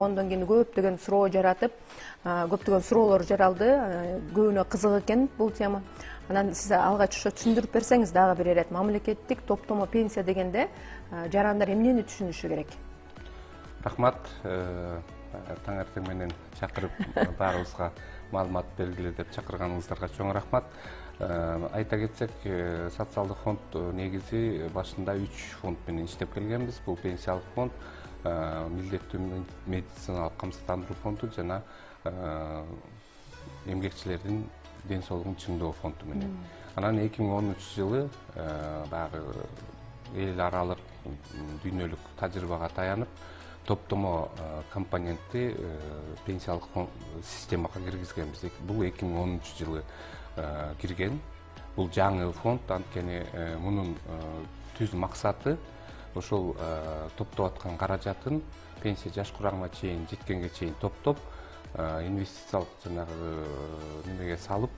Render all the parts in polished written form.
Ondan keyin көптөгөн суроо жаратып, көптөгөн суроолор жаралды. Көбүнө кызык экен бул тема. Анан сиз алгач ошо түшүндүрүп берсеңиз дагы бир ирет. Мамлекеттик топтомо пенсия дегенде жарандар эмнени түшүнүшү керек? Рахмат, таңертең менен чакырып баарыбызга маалымат бергиле деп чакырганыңыздарга чоң рахмат. Айта кетсек, социалдык фонд негизи башында 3 фонд менен иштеп келгенбиз. Бул пенсиялык фонд, милдеттүү медициналык камсыздандыруу фонду жана эмгекчилердин ден соолугун чыңдоо фонду менен. Анан 2013-жылы баягы эл аралык дүйнөлүк тажрыйбага таянып, топтомо компонентти пенсиялык системага киргизгенбиз. Бул 2010-жылы кирген. Бул жаңы фонд, анткени мунун түз максаты ошол топтоп аткан каражатын пенсия жаш курамына чейин жеткенге чейин топтоп, инвестициялык жанагы немеге салып,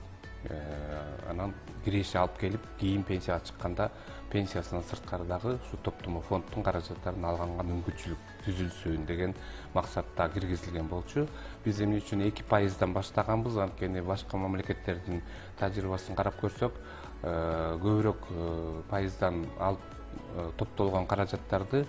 анан киреше алып келип, кийин пенсияга чыкканда пенсиясынан сырткары дагы ушу топтомо фонддун каражаттарын алганга мүмкүнчүлүк түзүлсүн деген максатта киргизилген болчу. Биз эмне үчүн 2%дан баштаганбыз, анткени башка мамлекеттердин тажрыйбасын карап көрсөк, көбүрөөк пайыздан алып топтолгон каражаттарды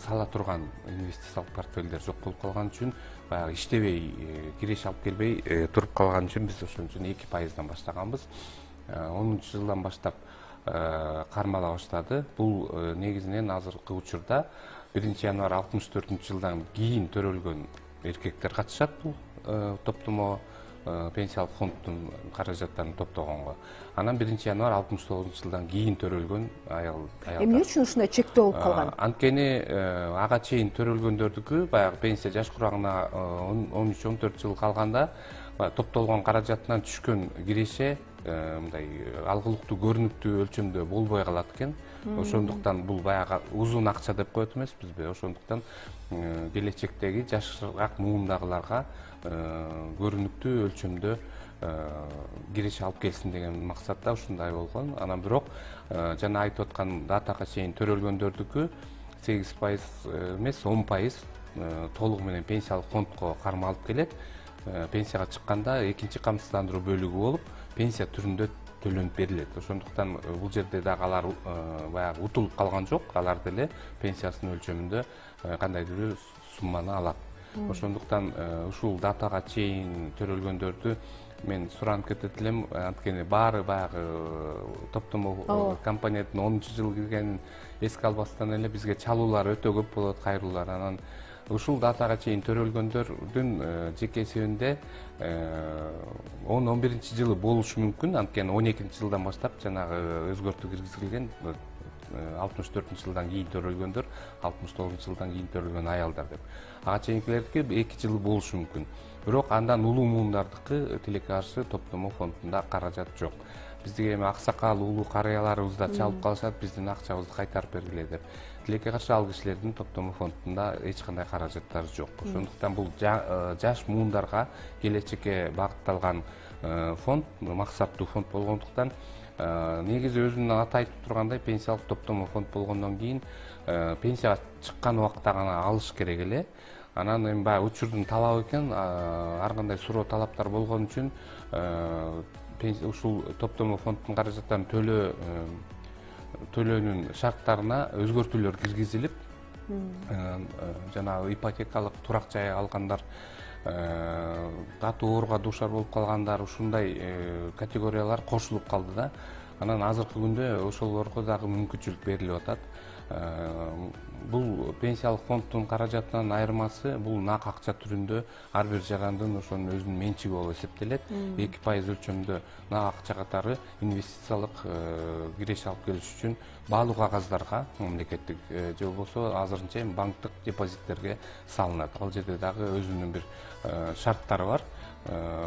сала турган инвестициялык портфелдер жок болуп калган үчүн, баягы иштебей, киреше алып келбей туруп калган үчүн биз ошон үчүн 2%дан баштаганбыз. 10-жылдан баштап кармала баштады. Бул негизинен азыркы учурда 1-январь 64-жылдан кийин төрөлгөн эркектер катышат бул топтомо пенсиялык фонддун каражаттарын топтогонго. Анан 1-январь 69-жылдан кийин төрөлгөн аялдар. Эмне үчүн ушундай чектөө болуп калган? Анткени ага чейин төрөлгөндөрдүкү баягы пенсия жаш курагына 13-14 жыл калганда топтолгон каражатынан түшкөн киреше мындай алгылыктуу көрүнүктүү өлчөмдө болбой калат экен. Ошондуктан бул баягы узун акча деп коет эмеспизби? Ошондуктан келечектеги жашыраак муундагыларга көрүнүктүү өлчөмдө киреше алып келсин деген максатта ушундай болгон. Анан бирок жана айтып аткан датага чейин төрөлгөндөрдүкү 8% эмес, 10% толугу менен пенсиялык фондко кармалып келет. Пенсияга чыкканда экинчи камсыздандыруу бөлүгү болуп, пенсия түрүндө төлөнүп берилет. Ошондуктан бул жерде дагы алар баягы утулуп калган жок. Алар деле пенсиясынын өлчөмүндө кандайдыр бир сумманы алат. Ошондуктан ушул датага чейин төрөлгөндөрдү мен суранып кетет элем, анткени баары баягы топтомо компоненттин 10-жылы киргенин эске албастан эле бизге чалуулар өтө көп болот, кайрылуулар. Анан ушул датага чейин төрөлгөндөрдүн жеке эсебинде 10-11-жылы болушу мүмкүн, анткени 12-жылдан баштап жанагы өзгөртүү киргизилген. 64-жылдан кийин төрөлгөндөр, 69-жылдан кийин төрөлгөн аялдар деп. Ага чейинкилердики 2 жылы болушу мүмкүн. Бирок андан улуу муундардыкы тилекке каршы топтомо фондунда каражат жок. Биздиги эми аксакал улуу карыяларыбыз да чалып калышат, биздин акчабызды кайтарып бергиле деп. Тилекке каршы ал кишилердин топтомо фондунда эч кандай каражаттары жок. Ошондуктан бул жаш муундарга келечекке багытталган фонд, максаттуу фонд болгондуктан негизи өзүнүн аты айтып тургандай пенсиялык топтомо фонд болгондон кийин пенсияга чыккан убакта гана алыш керек эле. Анан эми баягы учурдун талабы экен, ар кандай суроо талаптар болгон үчүн ушул топтомо фонддун каражаттарын төлөөнүн шарттарына өзгөртүүлөр киргизилип, жанагы ипотекалык турак жай алгандар, катуу ооруга дуушар болуп калгандар, ушундай категориялар кошулуп калды да. Анан азыркы күндө ошолорго дагы мүмкүнчүлүк берилип атат. Бул пенсиялык фонддун каражатынан айырмасы, бул нак акча түрүндө ар бир жарандын ошонун өзүнүн менчиги болуп эсептелет. 2% өлчөмдө нак акча катары инвестициялык киреше алып келиш үчүн баалуу кагаздарга, мамлекеттик же болбосо азырынча банктык депозиттерге салынат. Ал жерде дагы өзүнүн бир шарттары бар.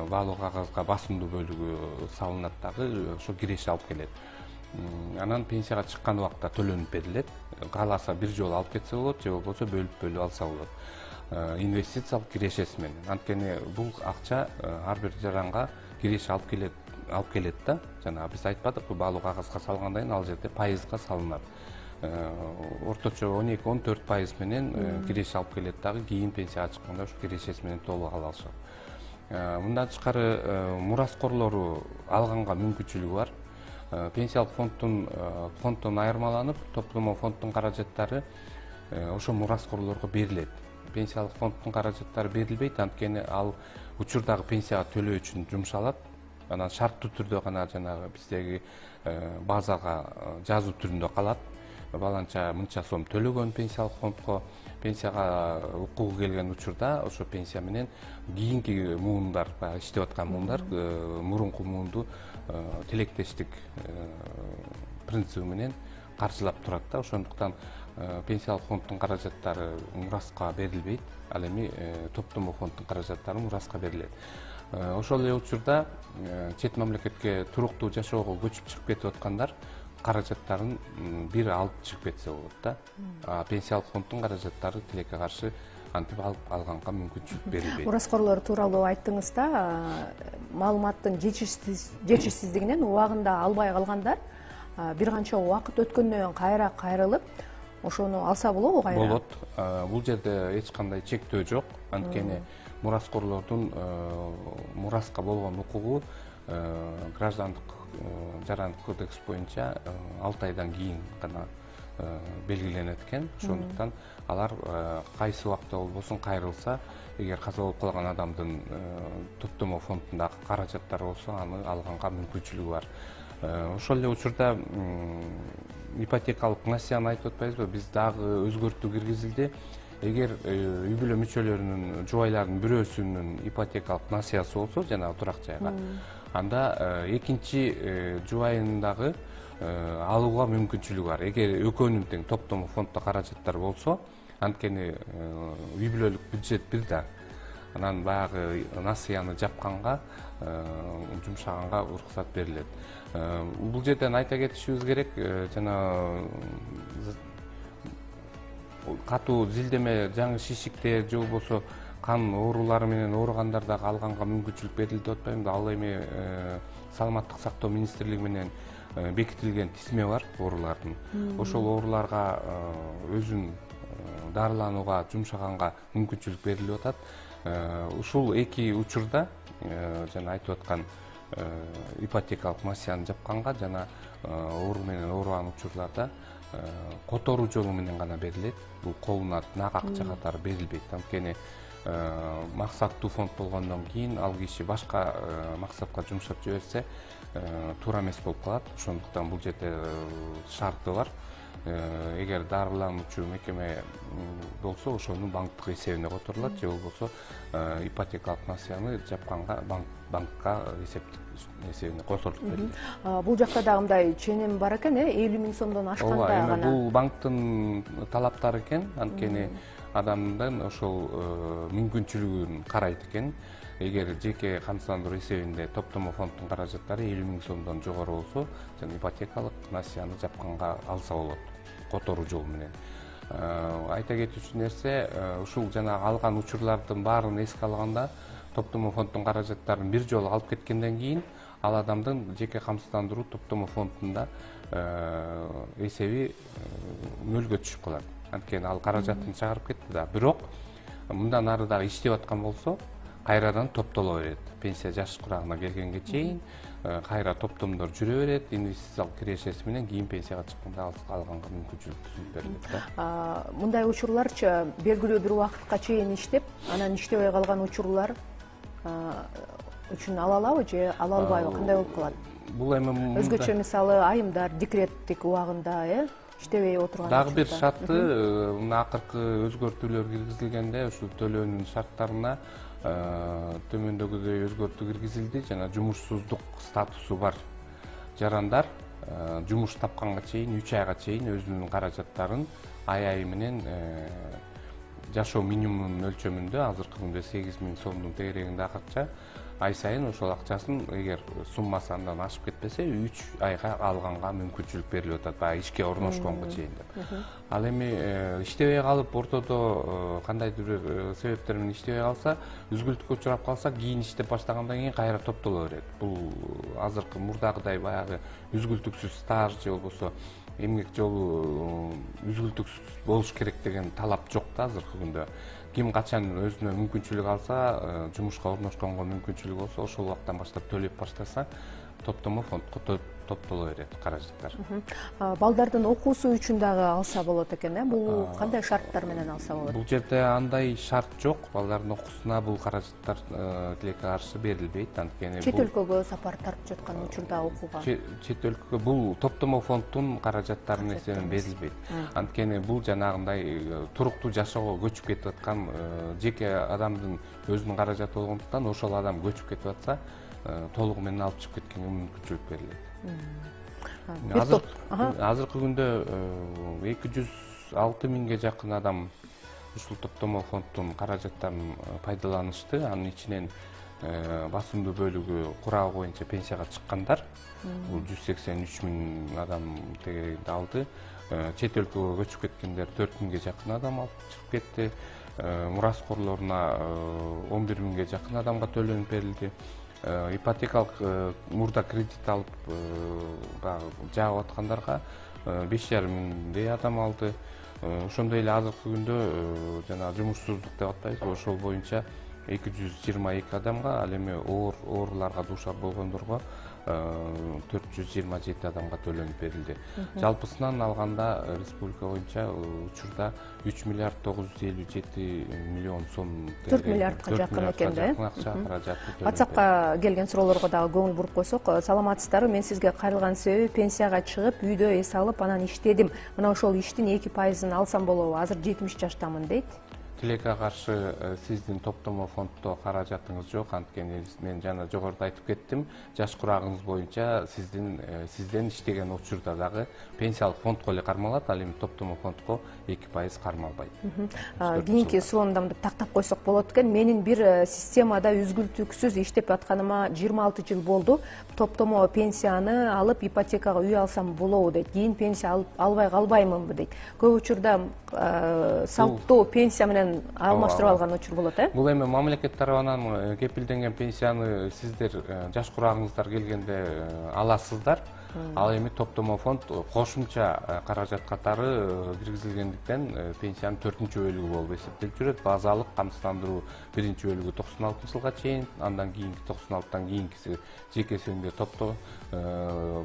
Баалуу кагазга басымдуу бөлүгү салынат дагы, ошо киреше алып келет. Анан пенсияга чыккан убакта төлөнүп берилет. Кааласа бир жолу алып кетсе болот, же болбосо бөлүп алса болот. Инвестициялык кирешеси менен. Анткени бул акча ар бир жаранга киреше алып келет да. Жана биз айтпадыкпы, баалуу кагазга салгандан кийин ал жерде пайызга салынат. орточо 12-14% менен киреше алып келет дагы, кийин пенсияга чыкканда ушу кирешеси менен толук ала алышат. Мындан тышкары мураскорлору алганга мүмкүнчүлүгү бар. Пенсиялык фонддон айырмаланып, топтомо фонддун каражаттары ошо мураскорлорго берилет. Пенсиялык фонддун каражаттары берилбейт, анткени ал учурдагы пенсияга төлөө үчүн жумшалат. Анан шарттуу түрдө гана жанагы биздеги базага жазуу түрүндө калат. Баланча мынча сом төлөгөн пенсиялык фондко, пенсияга укугу келген учурда ошо пенсия менен кийинки муундар, иштеп аткан муундар мурунку муунду тилектештик принциби менен каржылап турат да. Ошондуктан пенсиялык фонддун каражаттары мураска берилбейт, ал эми топтомо фонддун каражаттары мураска берилет. Ошол эле учурда чет мамлекетке туруктуу жашоого көчүп чыгып кетип аткандар каражаттарын бир алып чыгып кетсе болот да. Пенсиялык фонддун каражаттары тилекке каршы антип алганга мүмкүнчүлүк берилбейт. Мураскорлор тууралуу айттыңыз да, маалыматтын жетишсиздигинен убагында албай калгандар бир канча убакыт өткөндөн кийин кайрылып, ошону алса болобу кайра? Болот. Бул жерде эч кандай чектөө жок. Анткени мураскорлордун мураска болгон укугу граждандык жарандык кодекс боюнча 6 айдан кийин гана белгиленет экен. Ошондуктан алар кайсы убакта болбосун кайрылса, эгер каза болуп калган адамдын топтомо фондундагы каражаттары болсо, аны алганга мүмкүнчүлүгү бар. Ошол эле учурда ипотекалык насыяны айтып атпайбызбы? Биз дагы өзгөртүү киргизилди. Эгер үй бүлө мүчөлөрүнүн жубайларынын бирөөсүнүн ипотекалык насыясы болсо, жанагы турак жайга, анда экинчи жубайынын дагы алууга мүмкүнчүлүгү бар. Эгер экөөнүн тең топтомо фонддо каражаттар болсо, анткени үй бүлөлүк бюджет бир да. Анан баягы насыяны жапканга, жумшаганга уруксат берилет. Бул жерден айта кетишибиз керек, жана катуу зилдеме, жаңы шишиктер же болбосо кан оорулары менен ооругандар дагы алганга мүмкүнчүлүк берилди деп атпаймынбы? Ал эми Саламаттык сактоо министрлиги менен бекитилген тизме бар оорулардын. Ошол ооруларга өзүн дарыланууга, жумшаганга мүмкүнчүлүк берилип атат. Ушул эки учурда жана айтып аткан ипотекалык насыяны жапканга жана оору менен ооруган учурларда которуу жолу менен гана берилет. Бул колуна нак акча катары берилбейт. Анткени максаттуу фонд болгондон кийин ал киши башка максатка жумшап жиберсе, туура эмес болуп калат. Ошондуктан бул жерде шарты бар. Эгер дарылануучу мекеме болсо, ошонун банктык эсебине которулат, же болбосо ипотекалык насыяны жапканга банкка эсебине которулуп берилет. Бул жакта дагы мындай ченем бар экен, 50 000 сомдон ашканда гана. Бул банктын талаптары экен, анткени адамдын ошол мүмкүнчүлүгүн карайт экен. Эгер жеке камсыздандыруу эсебинде топтомо фонддун каражаттары 50 000 сомдон жогору болсо, жана ипотекалык насыяны жапканга алса болот, которуу жолу менен. Айта кетүүчү нерсе, ушул жана алган учурлардын баарын эске алганда, топтомо фонддун каражаттарын бир жолу алып кеткенден кийин, ал адамдын жеке камсыздандыруу топтомо фондунда эсеби нөлгө түшүп калат. Анткени ал каражатын чыгарып кетти да. Бирок мындан ары дагы иштеп аткан болсо, кайрадан топтоло берет. Пенсия жаш курагына келгенге чейин кайра топтомдор жүрө берет. Инвестициялык кирешеси менен кийин пенсияга чыкканда алганга мүмкүнчүлүк түзүп берилет да. Мындай учурларчы белгилүү бир убакытка чейин иштеп, анан иштебей калган учурлар үчүн ала алабы же ала албайбы? Кандай болуп калат? Бул эми өзгөчө мисалы айымдар декреттик убагында иштебей отурган. Дагы бир шарты, мына акыркы өзгөртүүлөр киргизилгенде ушул төлөөнүн шарттарына төмөндөгүдөй өзгөртүү киргизилди. Жана жумушсуздук статусу бар жарандар жумуш тапканга чейин 3 айга чейин өзүнүн каражаттарын ай менен жашоо минимумунун өлчөмүндө, азыркы күндө 8 000 сомдун тегерегинде акча, ай сайын ошол акчасын эгер суммасы андан ашып кетпесе 3 айга алганга мүмкүнчүлүк берилип атат, баягы ишке орношконго чейин деп. Ал эми иштебей калып, ортодо кандайдыр бир себептер менен иштебей калса, үзгүлтүккө учурап калса, кийин иштеп баштагандан кийин кайра топтоло берет. Бул азыркы мурдагыдай баягы үзгүлтүксүз стаж же болбосо эмгек жолу үзгүлтүксүз болуш керек деген талап жок да азыркы күндө. Ким качан өзүнө мүмкүнчүлүк алса, жумушка орношконго мүмкүнчүлүгү болсо, ошол убактан баштап төлөп баштаса, топтомо фондко топтоло берет каражаттар. Балдардын окуусу үчүн дагы алса болот экен, бул кандай шарттар менен алса болот? Бул жерде андай шарт жок. Балдардын окуусуна бул каражаттар тилекке каршы берилбейт. Анткени чет өлкөгө сапар тартып жаткан учурда окууга. Чет өлкөгө бул топтомо фонддун каражаттарын эсебинен берилбейт. Анткени бул жанагындай туруктуу жашоого көчүп кетип аткан жеке адамдын өзүнүн каражаты болгондуктан ошол адам көчүп кетип атса, толугу менен алып чыгып кеткенге мүмкүнчүлүк берилет. Азыркы күндө 206 миңге жакын адам ушул топтомо фонддун каражаттарын пайдаланышты. Анын ичинен басымдуу бөлүгү курабы боюнча пенсияга чыккандар. Бул 183 миң адам тегерегинде алды. Чет өлкөгө көчүп кеткендер 4 миңге жакын адам алып чыгып кетти. Мураскорлоруна 11 миңге жакын адамга төлөнүп берилди. Ипотекалык мурда кредит алып жаап аткандарга 5,5 миңдей адам алды. Ошондой эле азыркы күндө жана жумушсуздук деп атпайбызбы, ошол боюнча 222 адамга, ал эми ооруларга дуушар болгондорго 427 адамга төлөнүп берилди. Жалпысынан алганда республика боюнча учурда 3 миллиард 957 миллион сом, 4 миллиардка жакын экен да. Каражаты. WhatsAppка келген суроолорго дагы көңүл буруп койсок, саламатсыздарбы, мен сизге кайрылган себеби пенсияга чыгып, үйдө эс алып, анан иштедим. Мына ошол иштин 2%-ын алсам болобу? Азыр 70 жаштамын дейт. Тилекке каршы сиздин топтомо фонддо каражатыңыз жок, анткени мен жана жогоруда айтып кеттим, жаш курагыңыз боюнча сизден иштеген учурда дагы пенсиялык фондко эле кармалат, ал эми топтомо фондко 2% кармалбайт. Кийинки суроомдамды тактап койсок болот экен. Менин бир системада үзгүлтүксүз иштеп атканыма 26 жыл болду. Топтомо пенсияны алып, ипотекага үй алсам болобу дейт. Кийин пенсия албай калбаймынбы дейт. Көп учурда салттуу пенсия менен алмаштырып алган учур болот, Бул эми мамлекет тарабынан кепилденген пенсияны сиздер жаш курагыңыздар келгенде аласыздар. Ал эми топтомо фонд кошумча каражат катары киргизилгендиктен пенсиянын 4-чү бөлүгү болуп эсептелип жүрөт. Базалык камсыздандыруу 1-чи бөлүгү 96-жылга чейин, андан кийинки 96-тан кийинкиси жеке эсебинде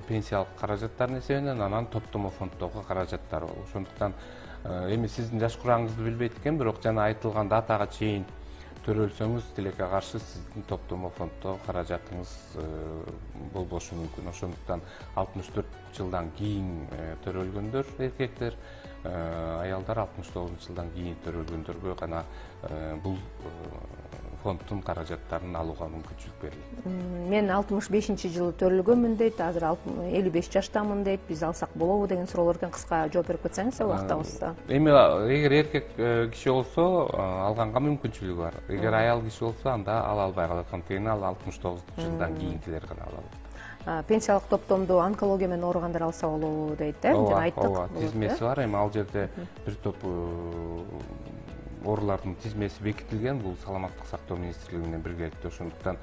пенсиялык каражаттардын эсебинен, анан топтомо фонддогу каражаттар болот. Ошондуктан эми сиздин жаш курагыңызды билбейт экен, бирок жана айтылган датага чейин төрөлсөңүз, тилекке каршы сиздин топтомо фонддо каражатыңыз болбошу мүмкүн. Ошондуктан 64 жылдан кийин төрөлгөндөр эркектер, аялдар 69 жылдан кийин төрөлгөндөргө гана бул фонддун каражаттарын алууга мүмкүнчүлүк берилет. Мен 65-жылы төрөлгөнмүн дейт, азыр 55 жаштамын дейт. Биз алсак болобу деген суроолордон кыска жооп берип кетсеңиз, убактыбызда. Эми эгер эркек киши болсо, алганга мүмкүнчүлүгү бар. Эгер аял киши болсо, анда ала албай калат. Анткени ал 69 жылдан кийинкилер гана ала алат. Пенсиялык топтомду онкология менен ооругандар алса болобу дейт, жана айттык. Ооба, тизмеси бар. Эми ал жерде бир топ оорулардын тизмеси бекитилген. Бул саламаттык сактоо министрлиги менен биргеликте. Ошондуктан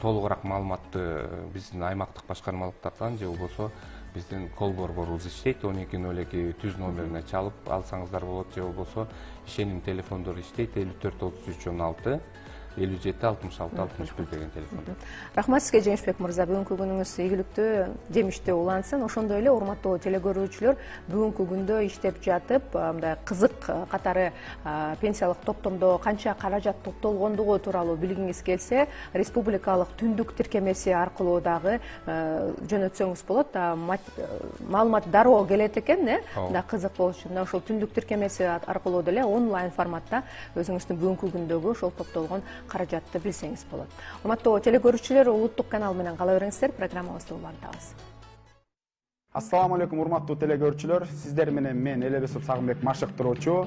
толугураак маалыматты биздин аймактык башкармалыктардан же болбосо биздин кол борборубуз иштейт. 1202 түз номерине чалып алсаңыздар болот, же болбосо ишеним телефондору иштейт. 54 33 16 57 66 61 деген телефон. Рахмат сизге, Жеңишбек мырза. Бүгүнкү күнүңүз ийгиликтүү, жемиштүү улансын. Ошондой эле урматтуу телекөрүүчүлөр, бүгүнкү күндө иштеп жатып, мындай кызык катары пенсиялык топтомдо канча каражат топтолгондугу тууралуу билгиңиз келсе, республикалык түндүк тиркемеси аркылуу дагы жөнөтсөңүз болот. Маалымат дароо келет экен, мындай кызык болуш үчүн ошол түндүк тиркемеси аркылуу деле онлайн форматта өзүңүздүн бүгүнкү күндөгү ошол топтолгон каражатты билсеңиз болот. Урматтуу телекөрүүчүлөр, улуттук канал менен кала бериңиздер, программабызды улантабыз. Ассаламу алейкум, урматтуу телекөрүүчүлөр. Сиздер менен мен Элебесов Сагынбек машык туруучу.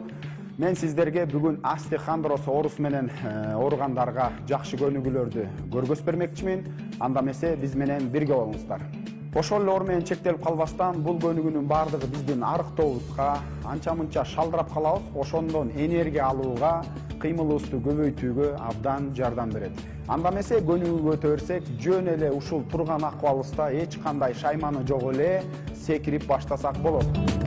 Мен сиздерге бүгүн остеохондроз оорусу менен ооругандарга жакшы көнүгүүлөрдү көргөзүп бермекчимин. Анда эмесе биз менен бирге болуңуздар. Ошол эле оор менен чектелип калбастан, бул көнүгүүнүн баардыгы биздин арыктообузга, анча-мынча шалдырап калабыз, ошондон энергия алууга, кыймылыбызды көбөйтүүгө абдан жардам берет. Анда эмесе көнүгүүгө өтө берсек, жөн эле ушул турган акыбалыбызда эч кандай шайманы жок эле секирип баштасак болот.